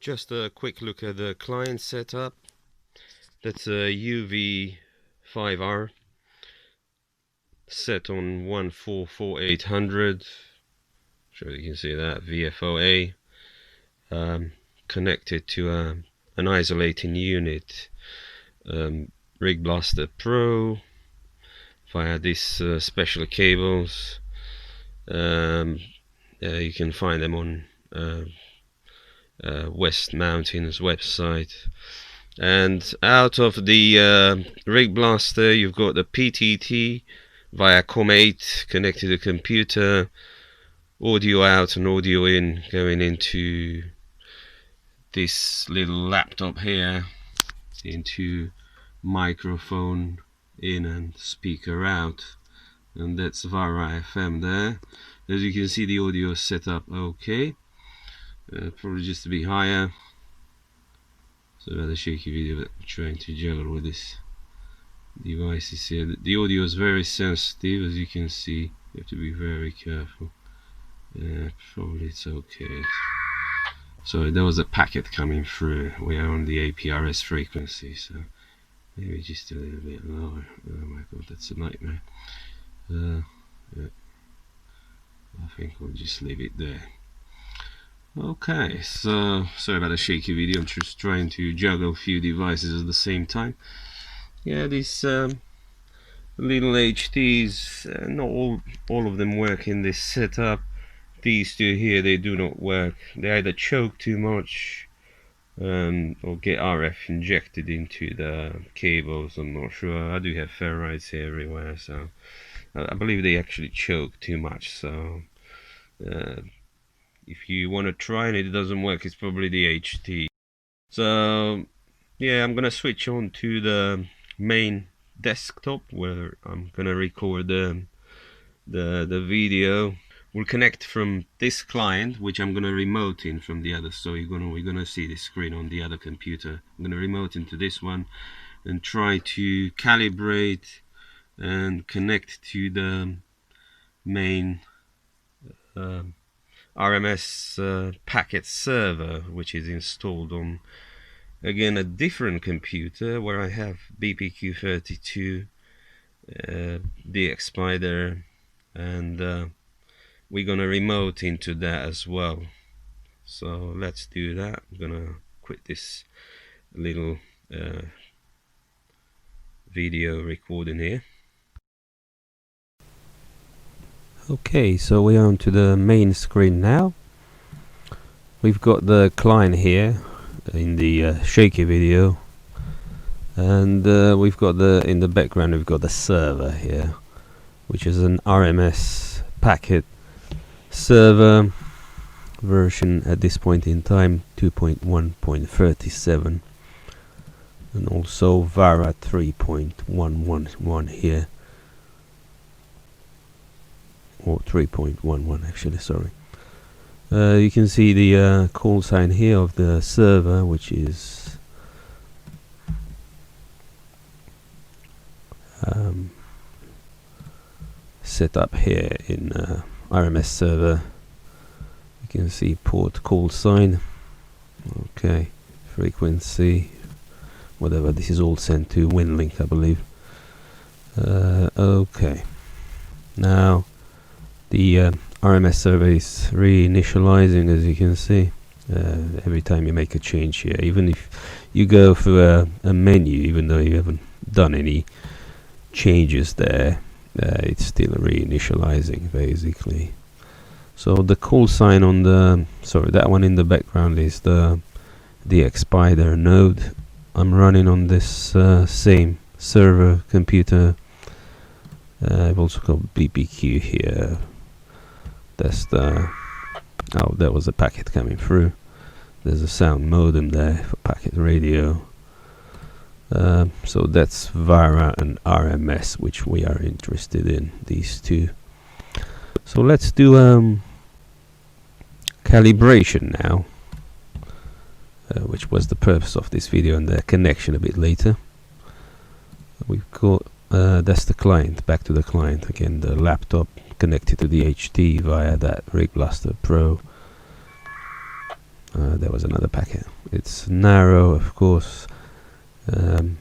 Just a quick look at the client setup. That's a UV5R set on 144-800. Sure you can see that VFOA, connected to an isolating unit, RigBlaster Pro, via these special cables. You can find them on West Mountain's website. And out of the RigBlaster, you've got the PTT via COM8 connected to the computer, audio out and audio in going into this little laptop here, into microphone in and speaker out, and that's VARA FM there. As you can see, the audio is set up okay, probably just a bit higher. So another shaky video, but I'm trying to juggle with this devices here. The audio is very sensitive, as you can see. You have to be very careful. Probably it's okay. So there was a packet coming through. We are on the APRS frequency, so maybe just a little bit lower. Oh my god, that's a nightmare. Yeah. I think we'll just leave it there. Okay, so sorry about the shaky video. I'm just trying to juggle a few devices at the same time. Yeah, these little HTs, not all of them work in this setup. These two here, they do not work. They either choke too much or get RF injected into the cables. I'm not sure. I do have ferrites here everywhere, so I believe they actually choke too much. So if you want to try and it doesn't work, it's probably the HT. So yeah, I'm gonna switch on to the main desktop where I'm gonna record the video. We'll connect from this client, which I'm gonna remote in from the other. So we're gonna see the screen on the other computer. I'm gonna remote into this one and try to calibrate and connect to the main RMS Packet server, which is installed on, again, a different computer where I have BPQ32 DX Spider, and we're gonna remote into that as well. So let's do that. I'm gonna quit this little video recording here. Okay, so we are onto the main screen now. We've got the client here in the shaky video, and we've got in the background we've got the server here, which is an RMS Packet server version at this point in time 2.1.37, and also VARA 3.111 here, or 3.11 actually, sorry. You can see the call sign here of the server, which is set up here in RMS server. You can see port call sign, okay, frequency, whatever. This is all sent to WinLink, I believe. Okay, now the RMS server is reinitializing, as you can see. Every time you make a change here, even if you go through a menu, even though you haven't done any changes there, it's still reinitializing basically. So the call sign on the, sorry, that one in the background is the DX Spider node. I'm running on this same server computer. I've also got BPQ here. That's the, oh, there was a packet coming through. There's a sound modem there for packet radio. So that's VARA and RMS, which we are interested in, these two. So let's do calibration now, which was the purpose of this video, and the connection a bit later. We've got that's the client. Back to the client again, the laptop connected to the HT via that RigBlaster Pro. there was another packet. It's narrow, of course. I've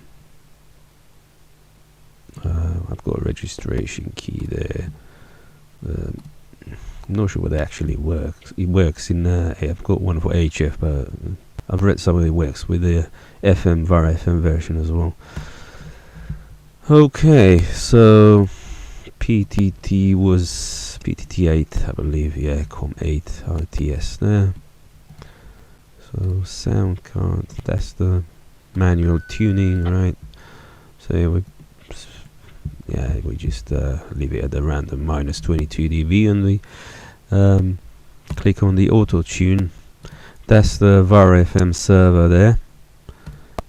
got a registration key there. I'm not sure whether it actually works. It works in I've got one for HF, but I've read some of it works with the VARA FM version as well. Okay, so PTT was PTT8, I believe. Yeah, COM8 RTS there. So sound card, that's the manual tuning, right? So we just leave it at the random -22 dB on the click on the auto tune. That's the VARA FM server there,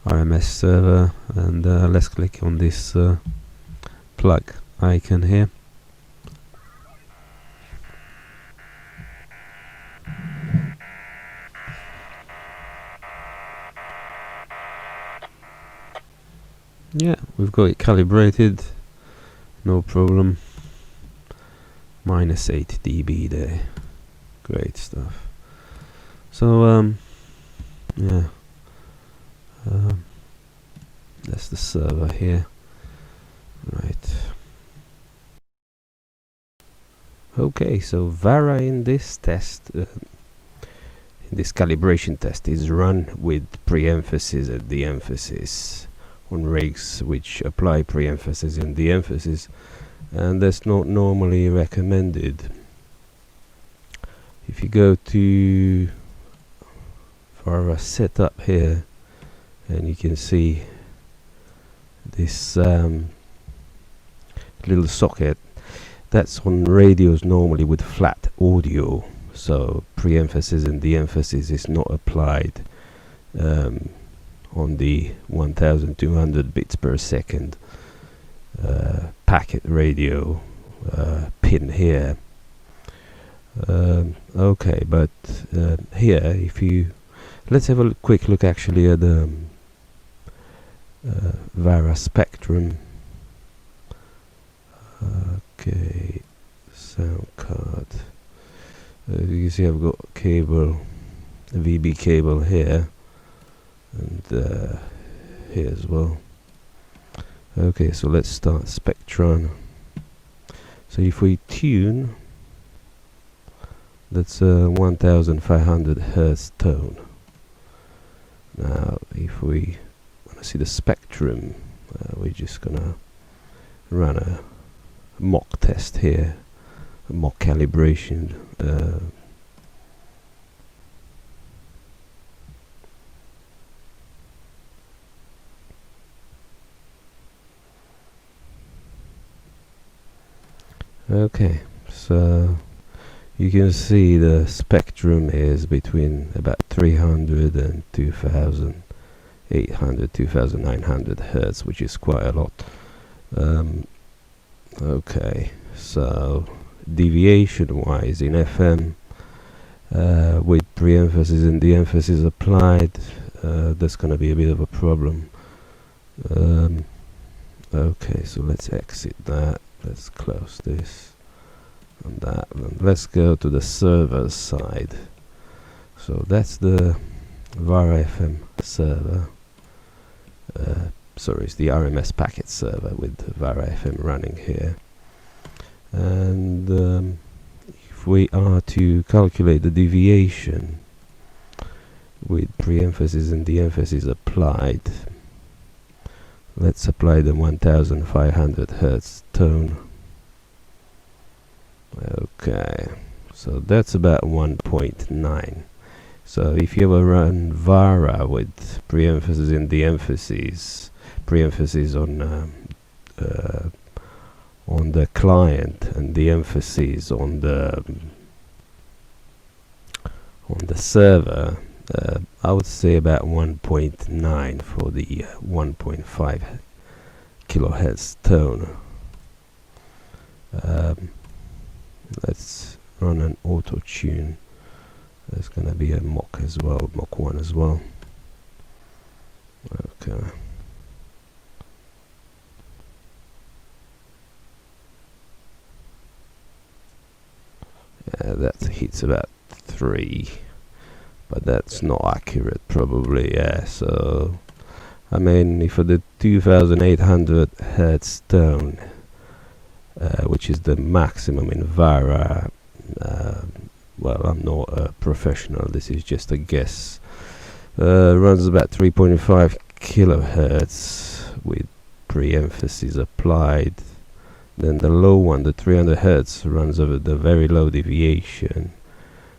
RMS server, and let's click on this plug icon here. Yeah, we've got it calibrated, no problem. -8 dB there, great stuff. So yeah, that's the server here, right? Okay, so VARA in this test, in this calibration test, is run with pre-emphasis and de-emphasis on rigs which apply pre-emphasis and de-emphasis, and that's not normally recommended. If you go to VARA setup here, and you can see this little socket, that's on radios normally with flat audio, so pre-emphasis and de-emphasis is not applied on the 1200 bits per second packet radio pin here. Okay, but here, if you let's have a quick look actually at the VARA spectrum. Okay, sound card. You can see I've got cable, a VB cable here, and here as well. Okay, so let's start Spectron. So if we tune, that's a 1500 Hertz tone. Now if we want to see the spectrum, we're just gonna run a mock test here, a mock calibration. Okay, so you can see the spectrum is between about 300 and 2800, 2900 Hertz, which is quite a lot. Okay, so deviation wise in FM, with pre-emphasis and de-emphasis applied, that's going to be a bit of a problem. Okay, so let's exit that. Let's close this and that, and let's go to the server side. So that's the VARA FM server. Sorry, it's the RMS Packet server with VARA FM running here. And if we are to calculate the deviation with pre-emphasis and de-emphasis applied, let's apply the 1500 Hertz tone. Okay, so that's about 1.9. So if you ever run VARA with pre-emphasis and de-emphasis, pre-emphasis on the client and de-emphasis on the server, I would say about 1.9 for the 1.5 kilohertz tone. Let's run an auto tune. There's going to be a mock as well, mock 1 as well. Okay. Yeah, that hits about 3. but that's not accurate probably. Yeah, so I mean, for the 2800 hertz tone, which is the maximum in VARA, well, I'm not a professional, this is just a guess, runs about 3.5 kilohertz with pre-emphasis applied. Then the low one, the 300 hertz, runs over the very low deviation.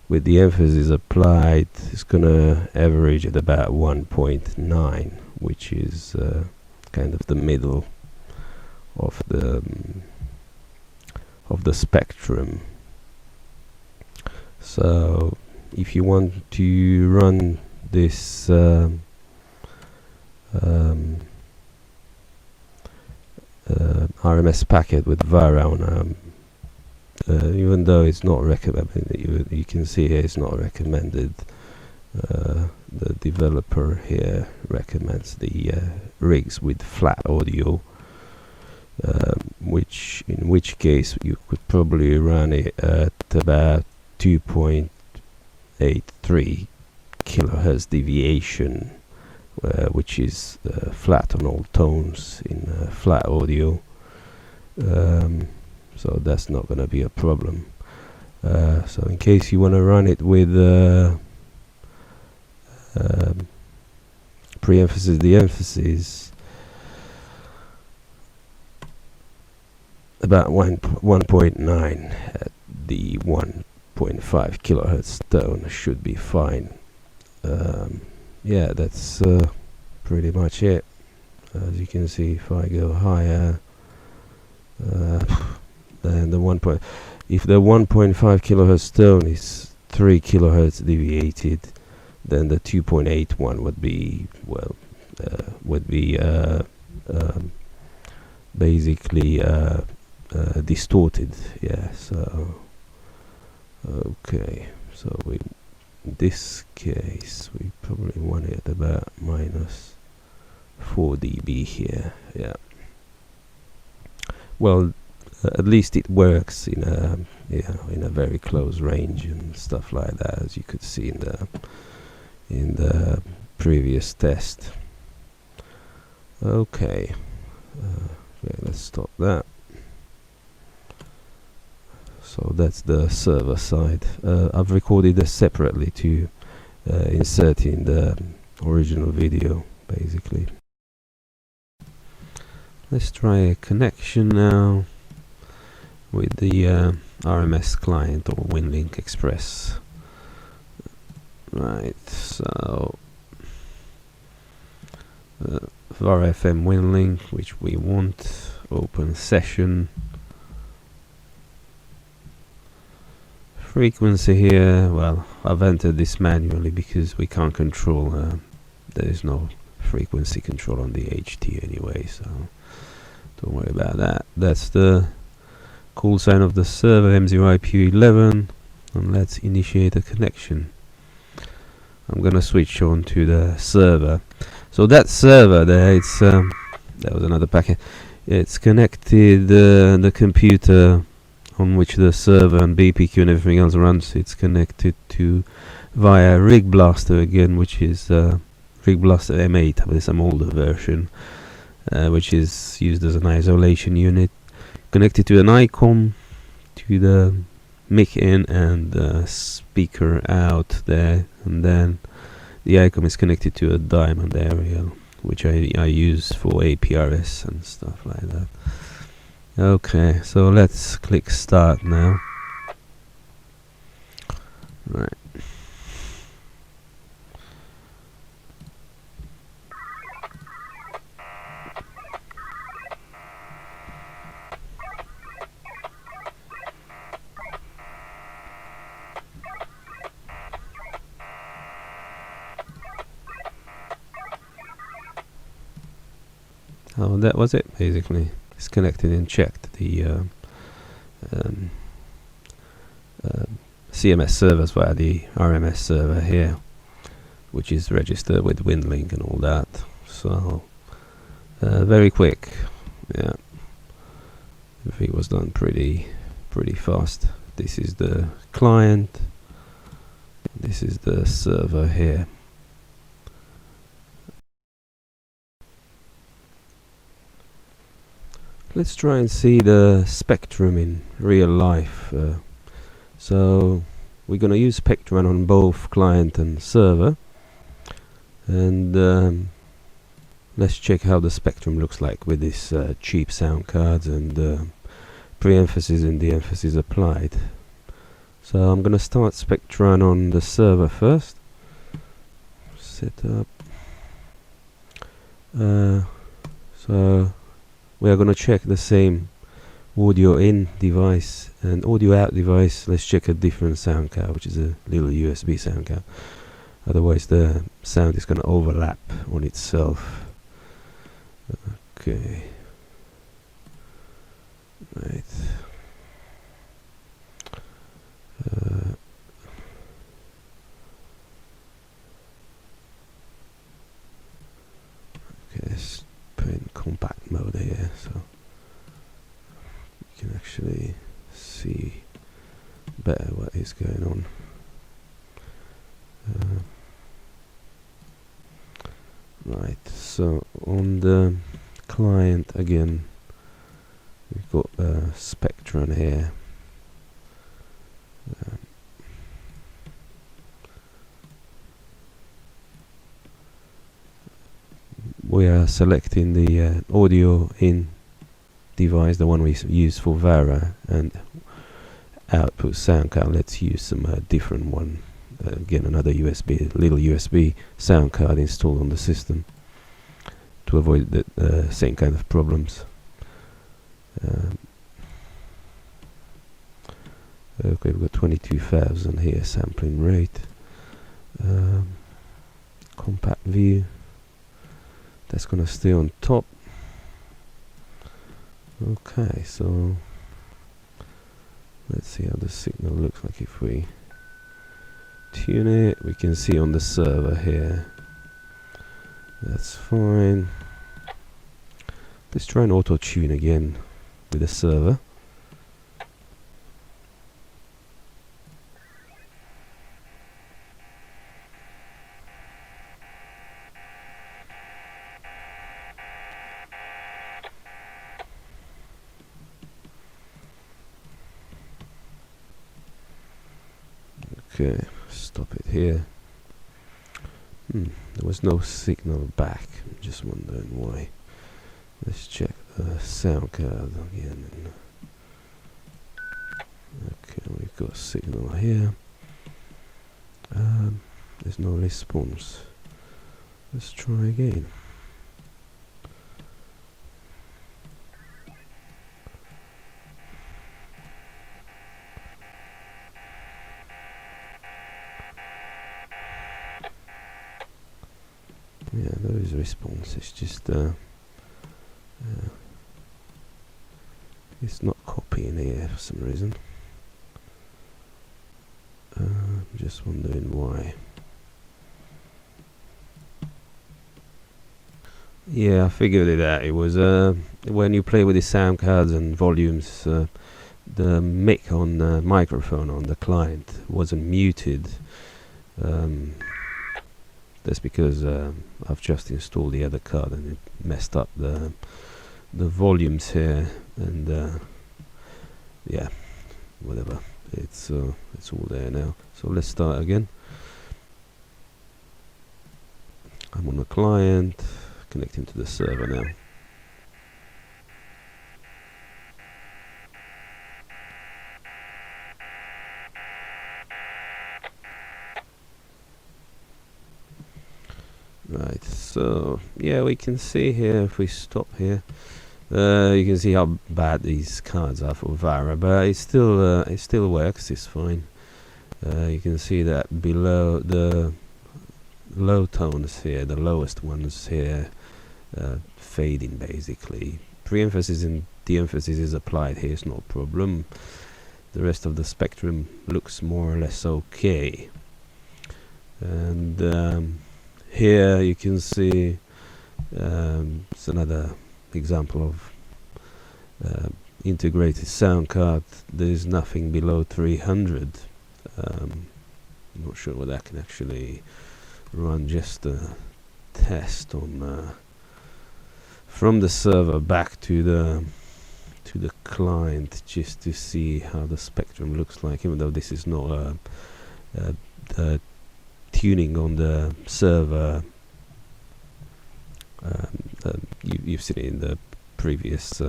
With the emphasis applied, it's gonna average at about 1.9, which is kind of the middle of the spectrum. So if you want to run this RMS packet with VARA on even though it's not recommended, you can see here it's not recommended. The developer here recommends the rigs with flat audio, in which case you could probably run it at about 2.83 kilohertz deviation, which is flat on all tones in flat audio. So that's not going to be a problem. So in case you want to run it with pre-emphasis, de-emphasis, about 1.9 at the 1.5 kilohertz tone should be fine. Yeah, that's pretty much it. As you can see, if I go higher, then if the 1.5 kilohertz tone is 3 kilohertz deviated, then the 2.81 would be, well, basically distorted. Yeah, so okay, so in this case we probably want it at about minus 4 dB here. Yeah, well, at least it works in a in a very close range and stuff like that, as you could see in the previous test. Okay, let's stop that. So that's the server side. I've recorded this separately to insert in the original video, basically. Let's try a connection now with the RMS client or WinLink Express. Right, so VARA FM WinLink, which we want, open session. Frequency here, well, I've entered this manually because we can't control, there is no frequency control on the HT anyway, so don't worry about that. That's the call sign of the server, M0IP11, and let's initiate a connection. I'm gonna switch on to the server. So that server there, it's that was another packet. It's connected the computer on which the server and BPQ and everything else runs. It's connected to via RigBlaster again, which is RigBlaster M8, but it's an older version, which is used as an isolation unit. Connected to an ICOM, to the mic in and speaker out there, and then the ICOM is connected to a diamond aerial, which I use for APRS and stuff like that. Okay, so let's click start now. Right. Oh, that was it, basically. It's connected and checked the CMS servers via the RMS server here, which is registered with WinLink and all that. So very quick. Yeah, everything was done pretty fast. This is the client, This is the server here. Let's try and see the spectrum in real life. So we're going to use Spectrum on both client and server, and let's check how the spectrum looks like with this cheap sound cards and pre-emphasis and de-emphasis applied. So I'm going to start Spectrum on the server first. Set up. So we are going to check the same audio in device and audio out device. Let's check a different sound card, which is a little USB sound card. Otherwise the sound is going to overlap on itself. Okay. Right. Okay, let's put in compact mode here so you can actually see better what is going on. Right, so on the client again, we've got Spectrum here. We are selecting the audio in device, the one we use for VARA, and output sound card. Let's use some different one. Again, another little USB sound card installed on the system to avoid the same kind of problems. Okay, we've got 22,000 here sampling rate. Compact view. That's gonna stay on top. Okay, so let's see how the signal looks like if we tune it. We can see on the server here. That's fine. Let's try and auto tune again with the server. Okay, stop it here. There was no signal back. I'm just wondering why. Let's check the sound card again. Okay, we've got signal here. There's no response. Let's try again. Yeah, there is a response. It's just it's not copying here for some reason. I'm just wondering why. Yeah, I figured it out. It was when you play with the sound cards and volumes, the mic on the microphone on the client wasn't muted. That's because I've just installed the other card and it messed up the volumes here, and yeah, whatever. It's all there now. So let's start again. I'm on the client, connecting to the server now. Right, so yeah, we can see here if we stop here, you can see how bad these cards are for VARA, but it still works. It's fine. You can see that below the low tones here, the lowest ones here, fading basically. Pre-emphasis and de-emphasis is applied here, it's no problem. The rest of the spectrum looks more or less okay. And here you can see it's another example of integrated sound card. There is nothing below 300. I'm not sure whether I can actually run just a test on from the server back to the client, just to see how the spectrum looks like, even though this is not a tuning on the server. You've seen it in the previous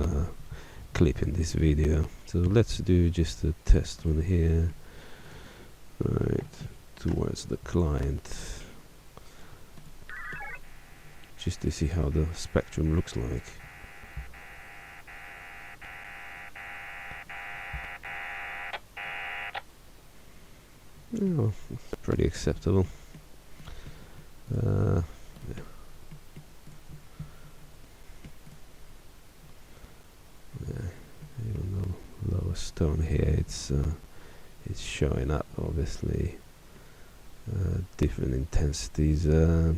clip in this video. So let's do just a test one here, right towards the client, just to see how the spectrum looks like. Oh, pretty acceptable. Yeah. Even though lower stone here, it's showing up obviously different intensities. Yeah.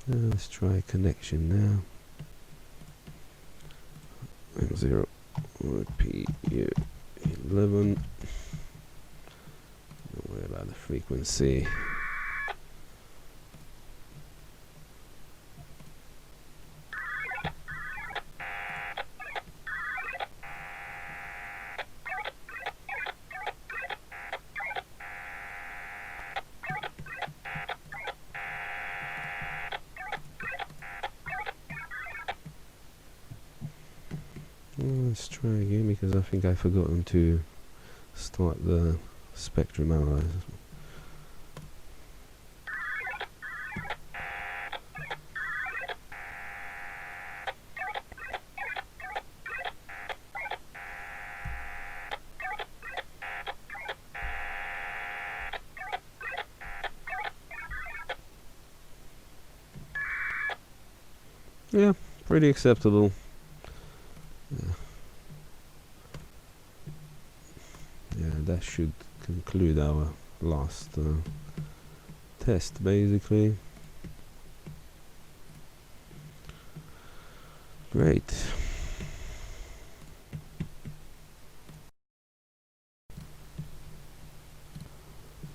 Let's try connection now. 0 PU 11. Don't worry about the frequency. Let's try again, because I think I've forgotten to start the spectrum analyzer. Yeah, pretty acceptable. Yeah, that should conclude our last test, basically. Great.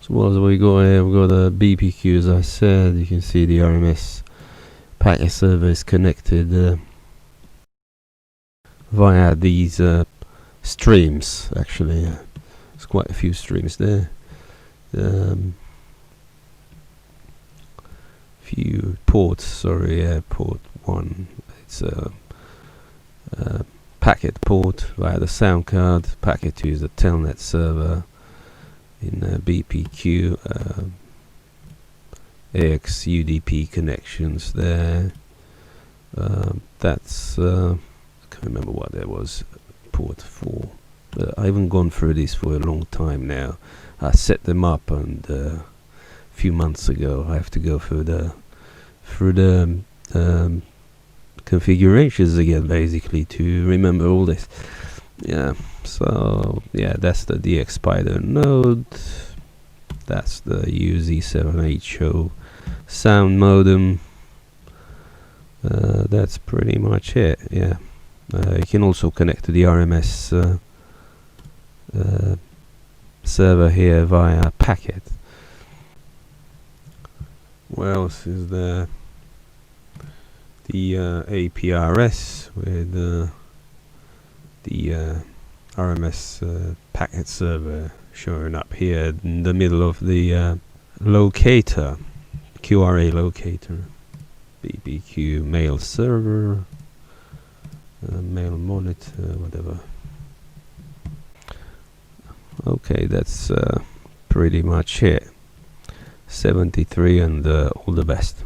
So what have we got here? We've got a BPQ, as I said. You can see the RMS Packet server is connected via these streams. Actually, there's quite a few streams there. Few ports. Sorry, port 1. It's a packet port via the sound card. Packet 2 is the telnet server in BPQ. AX UDP connections there. That's I can't remember what that was, port 4. But I haven't gone through this for a long time now. I set them up, and a few months ago I have to go through the configurations again, basically, to remember all this. Yeah. So yeah, that's the DX Spider node. That's the UZ7HO sound modem. That's pretty much it. Yeah, you can also connect to the RMS server here via packet. What else is there? The APRS with the RMS packet server showing up here in the middle of the locator, QRA locator, BBQ mail server, mail monitor, whatever. Okay, that's pretty much it. 73, and all the best.